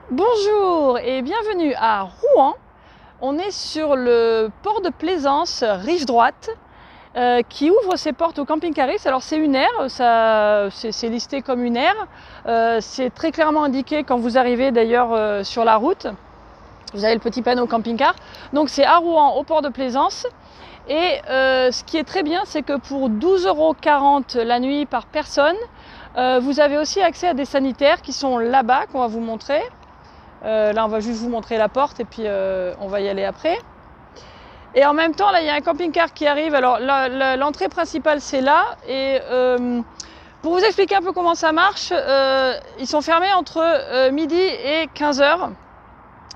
Bonjour et bienvenue à Rouen. On est sur le port de plaisance rive droite qui ouvre ses portes au camping Caris. Alors c'est une aire, c'est listé comme une aire. C'est très clairement indiqué quand vous arrivez d'ailleurs sur la route. Vous avez le petit panneau camping-car. Donc c'est à Rouen au port de plaisance. Et ce qui est très bien, c'est que pour 12,40 € la nuit par personne, vous avez aussi accès à des sanitaires qui sont là-bas, qu'on va vous montrer. Là, on va juste vous montrer la porte et puis on va y aller après. Et en même temps, là, il y a un camping-car qui arrive. Alors, l'entrée principale, c'est là. Et pour vous expliquer un peu comment ça marche, ils sont fermés entre midi et 15 h.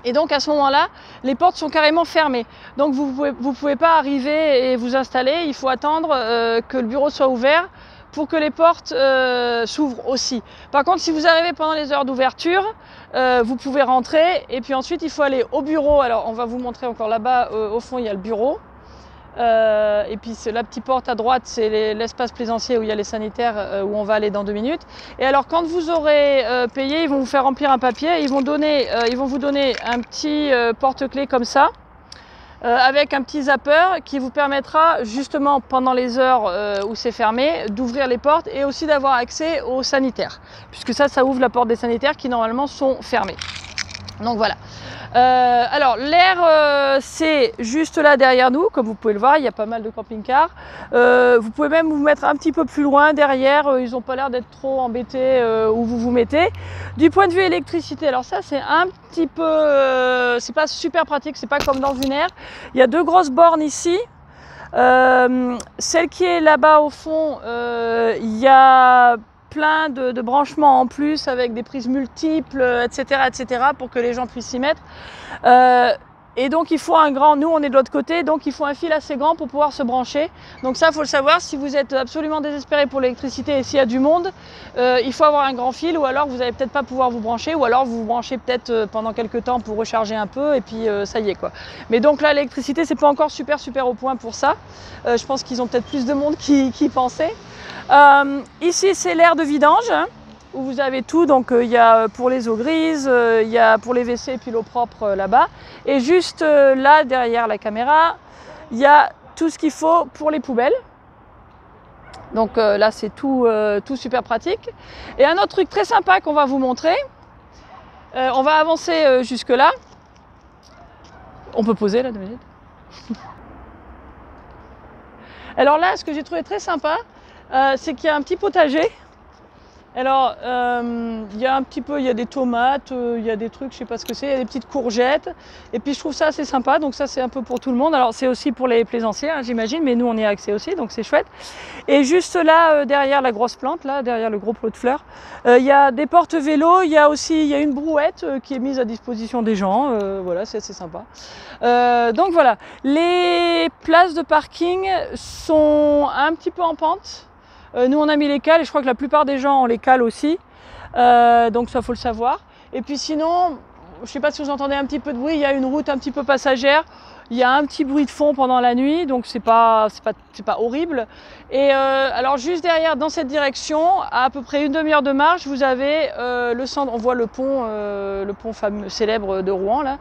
Et donc, à ce moment-là, les portes sont carrément fermées. Donc, vous pouvez pas arriver et vous installer. Il faut attendre que le bureau soit ouvert pour que les portes s'ouvrent aussi. Par contre, si vous arrivez pendant les heures d'ouverture, vous pouvez rentrer et puis ensuite il faut aller au bureau. Alors on va vous montrer encore là-bas, au fond il y a le bureau. Et puis la petite porte à droite, c'est l'espace plaisancier où il y a les sanitaires où on va aller dans 2 minutes. Et alors quand vous aurez payé, ils vont vous faire remplir un papier, ils vont vous donner un petit porte-clés comme ça. Avec un petit zapper qui vous permettra justement pendant les heures où c'est fermé d'ouvrir les portes et aussi d'avoir accès aux sanitaires, puisque ça ouvre la porte des sanitaires qui normalement sont fermés. Donc voilà. Alors l'air c'est juste là derrière nous, comme vous pouvez le voir, il y a pas mal de camping-cars. Vous pouvez même vous mettre un petit peu plus loin derrière, ils n'ont pas l'air d'être trop embêtés où vous vous mettez. Du point de vue électricité, alors ça c'est un petit peu, c'est pas super pratique, c'est pas comme dans une aire. Il y a 2 grosses bornes ici. Celle qui est là-bas au fond, il y a plein de branchements en plus avec des prises multiples, etc., pour que les gens puissent s'y mettre. Et donc il faut un grand, nous on est de l'autre côté, donc il faut un fil assez grand pour pouvoir se brancher. Donc ça, il faut le savoir, si vous êtes absolument désespéré pour l'électricité et s'il y a du monde, il faut avoir un grand fil, ou alors vous n'allez peut-être pas pouvoir vous brancher, ou alors vous vous branchez peut-être pendant quelques temps pour recharger un peu, et puis ça y est quoi. Mais donc là, l'électricité, c'est pas encore super au point pour ça. Je pense qu'ils ont peut-être plus de monde qui pensait. Ici, c'est l'aire de vidange, hein, où vous avez tout, donc il y a pour les eaux grises, il y a pour les WC et puis l'eau propre là-bas. Et juste là, derrière la caméra, il y a tout ce qu'il faut pour les poubelles. Donc là, c'est tout super pratique. Et un autre truc très sympa qu'on va vous montrer, on va avancer jusque là. On peut poser là 2 minutes. Alors là, ce que j'ai trouvé très sympa, c'est qu'il y a un petit potager. Alors, il y a un petit peu, il y a des tomates, il y a des trucs, je sais pas ce que c'est, il y a des petites courgettes. Et puis je trouve ça assez sympa, donc ça c'est un peu pour tout le monde. Alors c'est aussi pour les plaisanciers, hein, j'imagine, mais nous on y a accès aussi, donc c'est chouette. Et juste là, derrière la grosse plante, là, derrière le gros plot de fleurs, il y a des portes vélos, il y a une brouette qui est mise à disposition des gens. Voilà, c'est assez sympa. Donc voilà, les places de parking sont un petit peu en pente. Nous on a mis les cales et je crois que la plupart des gens ont les cales aussi, donc ça faut le savoir. Et puis sinon, je ne sais pas si vous entendez un petit peu de bruit, il y a une route un petit peu passagère, il y a un petit bruit de fond pendant la nuit, donc c'est pas horrible. Et alors juste derrière, dans cette direction, à peu près une demi-heure de marche, vous avez le centre, on voit le pont fameux, célèbre de Rouen là.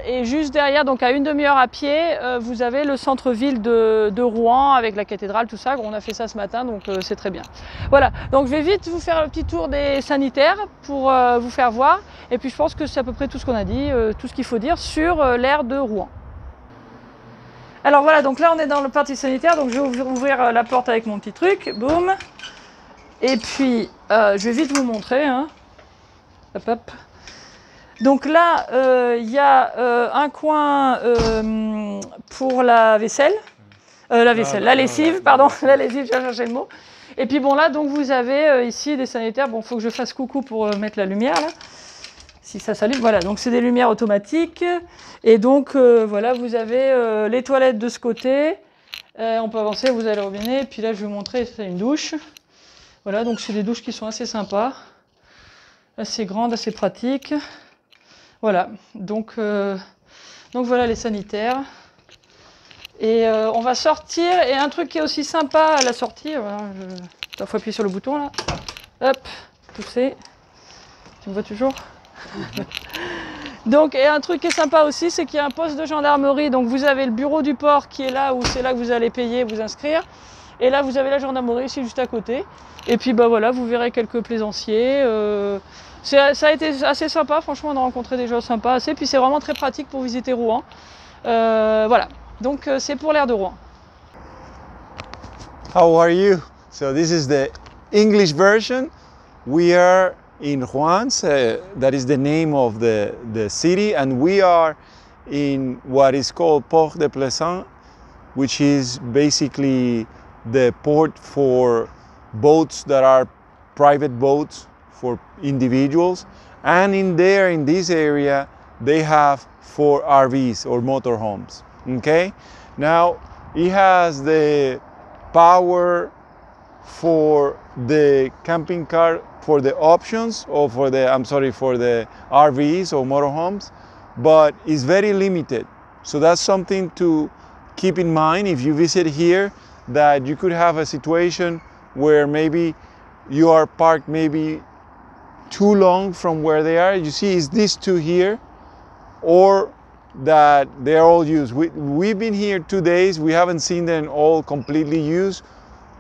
Et juste derrière, donc à une demi-heure à pied, vous avez le centre-ville de Rouen avec la cathédrale, tout ça. On a fait ça ce matin, donc c'est très bien. Voilà, donc je vais vite vous faire le petit tour des sanitaires pour vous faire voir. Et puis je pense que c'est à peu près tout ce qu'on a dit, tout ce qu'il faut dire sur l'aire de Rouen. Alors voilà, donc là on est dans le parti sanitaire, donc je vais ouvrir la porte avec mon petit truc, boum. Et puis je vais vite vous montrer, hein. Hop hop. Donc là, il y a un coin pour la vaisselle, la lessive, pardon, la lessive, j'ai cherché le mot. Et puis bon là, donc vous avez ici des sanitaires. Bon, il faut que je fasse coucou pour mettre la lumière là, si ça s'allume. Voilà, donc c'est des lumières automatiques. Et donc voilà, vous avez les toilettes de ce côté. On peut avancer, vous allez au robinet. Et puis là, je vais vous montrer, c'est une douche. Voilà, donc c'est des douches qui sont assez sympas, assez grandes, assez pratiques. Voilà, donc voilà les sanitaires. Et on va sortir, et un truc qui est aussi sympa à la sortie, voilà, il faut appuyer sur le bouton là, hop, pousser, tu me vois toujours, Donc, et un truc qui est sympa aussi, c'est qu'il y a un poste de gendarmerie. Donc vous avez le bureau du port qui est là, où c'est là que vous allez payer, vous inscrire. Et là, vous avez la gendarmerie ici juste à côté. Et puis bah voilà, vous verrez quelques plaisanciers. Ça a été assez sympa, franchement, on a rencontré des gens sympas assez. Puis c'est vraiment très pratique pour visiter Rouen. Voilà, donc c'est pour l'air de Rouen. How are you? So this is the English version. We are in Rouen, that is the name of the city, and we are in what is called Port de Plaisance, which is basically the port for boats that are private boats for individuals. And in this area, they have 4 RVs or motorhomes. Okay, now it has the power for the camping car, for the options, or for the RVs or motorhomes, but it's very limited. So that's something to keep in mind if you visit here, that you could have a situation where maybe you are parked maybe too long from where they are. You see, it's these 2 here, or that they're all used. We've been here 2 days. We haven't seen them all completely used,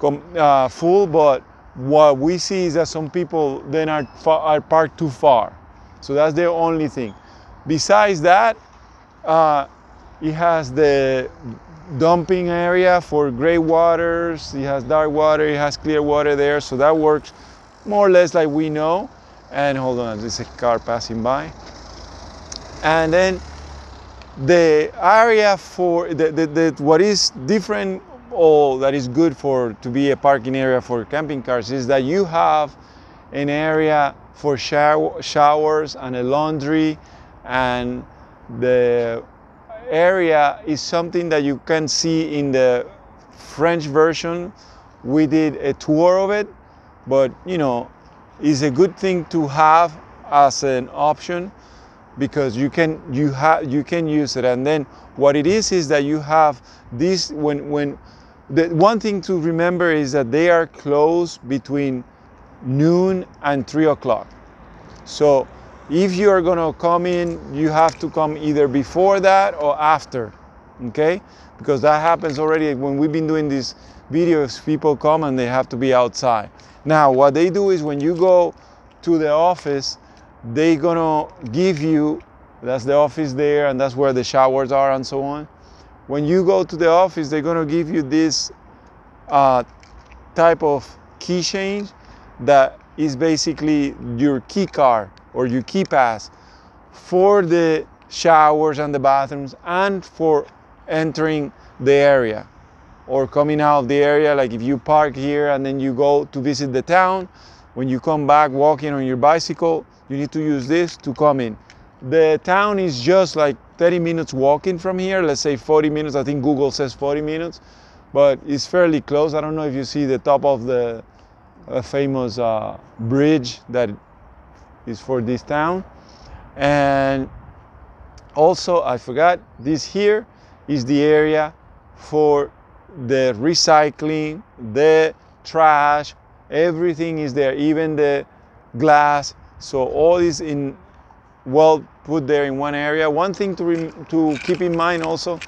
full, but what we see is that some people then are parked too far. So that's the only thing. Besides that, it has the dumping area for gray waters, it has dark water, it has clear water there, so that works more or less like we know. And hold on, there's a car passing by. And then the area for what is different, or that is good to be a parking area for camping cars, is that you have an area for showers and a laundry, and the area is something that you can see in the French version. We did a tour of it, but you know, it's a good thing to have as an option, because you can use it. And then what it is that you have this, when the one thing to remember is that they are closed between noon and 3 o'clock. So if you are going to come in, you have to come either before that or after, okay? Because that happens already when we've been doing these videos. People come and they have to be outside. Now what they do is, when you go to the office, they're gonna give you, that's the office there, and that's where the showers are and so on. When you go to the office, they're gonna give you this type of keychain that is basically your key card or your key pass for the showers and the bathrooms, and for entering the area or coming out of the area. Like if you park here and then you go to visit the town, when you come back walking on your bicycle, you need to use this to come in. The town is just like 30 minutes walking from here, let's say 40 minutes. I think Google says 40 minutes, but it's fairly close. I don't know if you see the top of the famous bridge that is for this town. And also, I forgot, this here is the area for the recycling, the trash, everything is there, even the glass. So all is well put there in one area. One thing to keep in mind also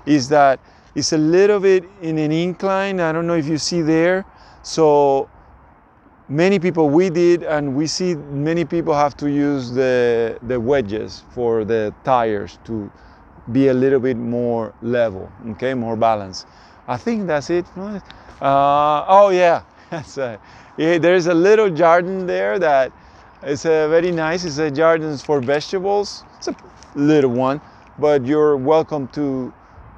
is that it's a little bit in an incline. I don't know if you see there. So many people, we did, and we see many people have to use the wedges for the tires to be a little bit more level, okay, more balanced. I think that's it. Oh yeah, there's a little garden there that is very nice. It's a garden for vegetables. It's a little one, but you're welcome to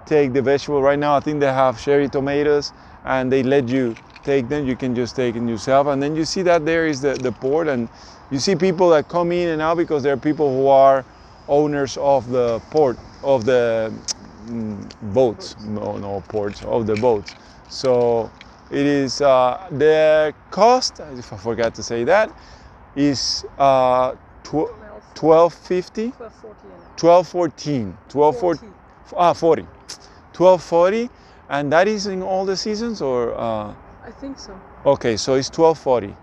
take the vegetable. Right now I think they have cherry tomatoes and they let you take them. You can just take them yourself. And then you see that there is the port, and you see people that come in and out because there are people who are owners of the port, of the boats, no ports, of the boats. So it is the cost, if I forgot to say that, is 12.50, 12.40, and that is in all the seasons, or I think so. Okay, so it's 12.40.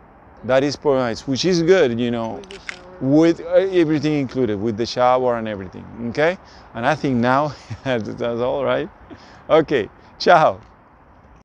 That is Promise, which is good, you know, with everything included, with the shower and everything, okay? And I think now that's all right. Okay, ciao.